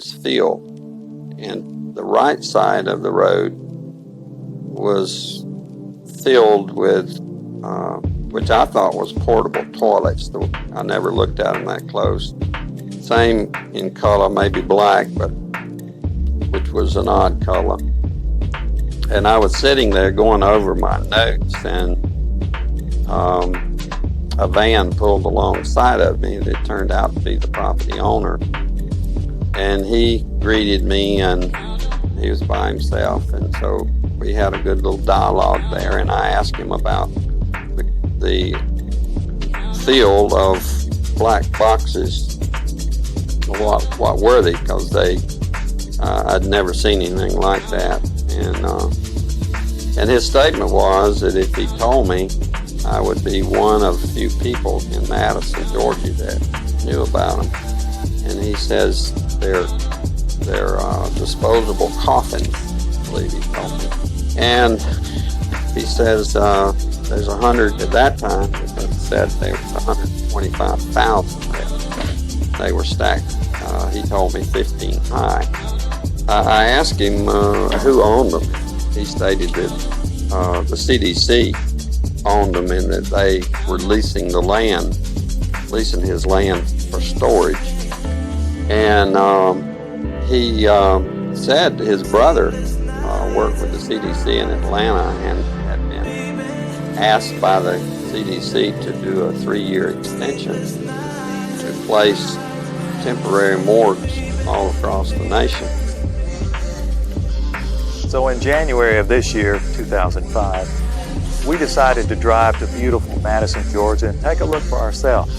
field, and the right side of the road was filled with, which I thought was portable toilets. I never looked at them that close. Same in color, maybe black, but which was an odd color. And I was sitting there going over my notes, and a van pulled alongside of me, and it turned out to be the property owner. And he greeted me, and he was by himself, and so we had a good little dialogue there, and I asked him about the field of black boxes. What were they? Because I'd never seen anything like that. And his statement was that if he told me, I would be one of few people in Madison, Georgia that knew about them. And he says they're disposable coffins, I believe he told me. And he says there's 100 at that time. It said there was 125,000 there. They were stacked. He told me 15 high. I asked him who owned them. He stated that the CDC owned them and that they were leasing his land for storage. And he said his brother worked with the CDC in Atlanta and had been asked by the CDC to do a 3-year extension to place temporary morgues all across the nation. So in January of this year, 2005, we decided to drive to beautiful Madison, Georgia and take a look for ourselves.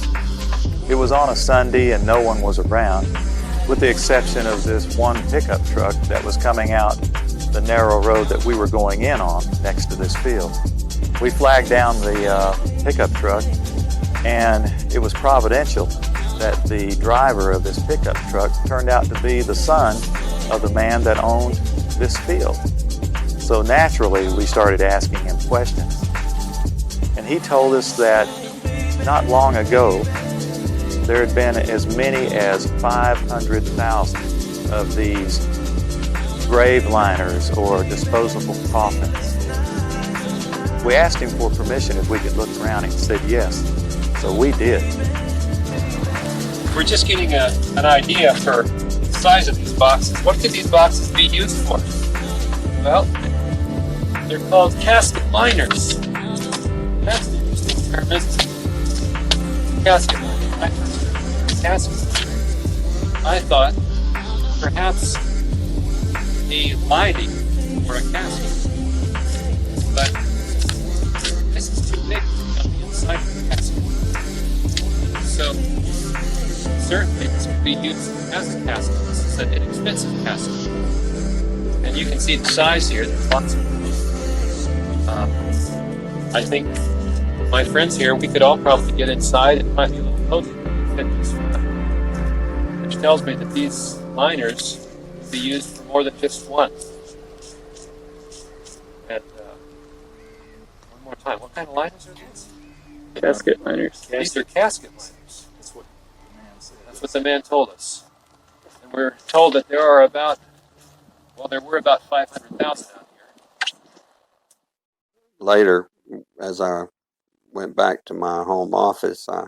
It was on a Sunday and no one was around, with the exception of this one pickup truck that was coming out the narrow road that we were going in on next to this field. We flagged down the pickup truck, and it was providential that the driver of this pickup truck turned out to be the son of the man that owned this field. So naturally, we started asking him questions. And he told us that not long ago, there had been as many as 500,000 of these grave liners or disposable coffins. We asked him for permission if we could look around, and he said yes. So we did. We're just getting an idea for the size of these boxes. What could these boxes be used for? Well, they're called casket liners. That's an interesting term, isn't it? Casket liners. Casket. I thought perhaps a lining for a casket, but this is too big to come inside of the casket. So certainly this could be used as a casket. This is an inexpensive casket. And you can see the size here. There's lots of room. I think my friends here, we could all probably get inside and might be a little cozy, which tells me that these liners can be used for more than just one. And one more time, what kind of liners are these? Casket liners. These are casket liners. That's what the man told us. And we're told that there were about 500,000 out here. Later, as I went back to my home office, I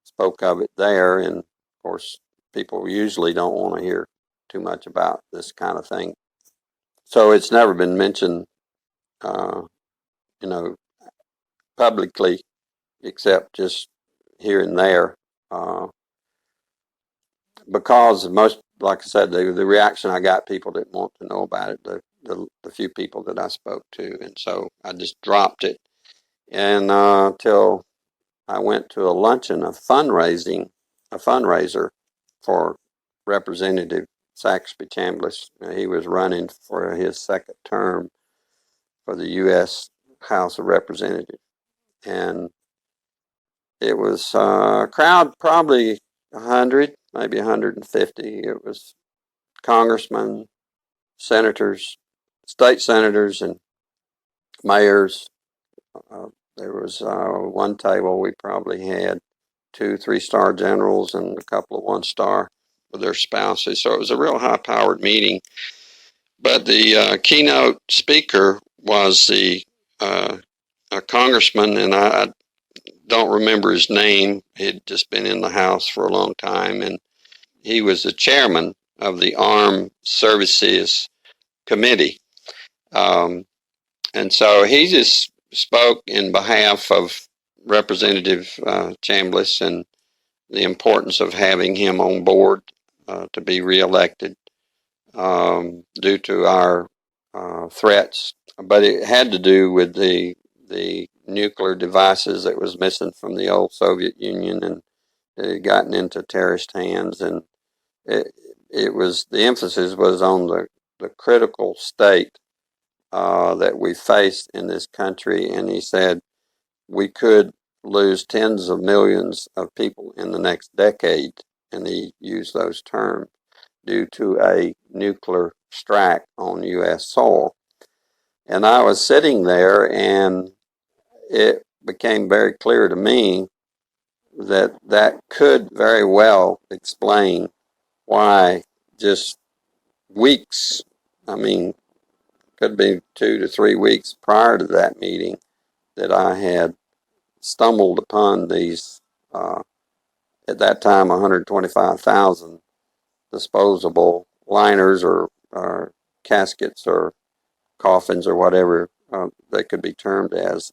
spoke of it there, and of course, people usually don't want to hear too much about this kind of thing. So it's never been mentioned, publicly, except just here and there, because most, like I said, the reaction I got, people didn't want to know about it, the few people that I spoke to, and so I just dropped it. And till I went to a luncheon, a fundraiser for Representative Saxby Chambliss. He was running for his second term for the U.S. House of Representatives. And it was a crowd, probably 100, maybe 150. It was congressmen, senators, state senators, and mayors. There was one table we probably had 2 3-star generals and a couple of 1-star with their spouses. So it was a real high-powered meeting. But the keynote speaker was a congressman, and I don't remember his name. He'd just been in the House for a long time, and he was the chairman of the Armed Services Committee. And so he just spoke in behalf of Representative Chambliss and the importance of having him on board to be reelected due to our threats. But it had to do with the nuclear devices that was missing from the old Soviet Union, and it had gotten into terrorist hands, and it was, the emphasis was on the critical state that we faced in this country. And he said we could lose tens of millions of people in the next decade, and he used those terms, due to a nuclear strike on U.S. soil. And I was sitting there, and it became very clear to me that that could very well explain why just weeks, I mean, could be 2 to 3 weeks prior to that meeting, that I had stumbled upon these, at that time, 125,000 disposable liners or caskets or coffins or whatever they could be termed as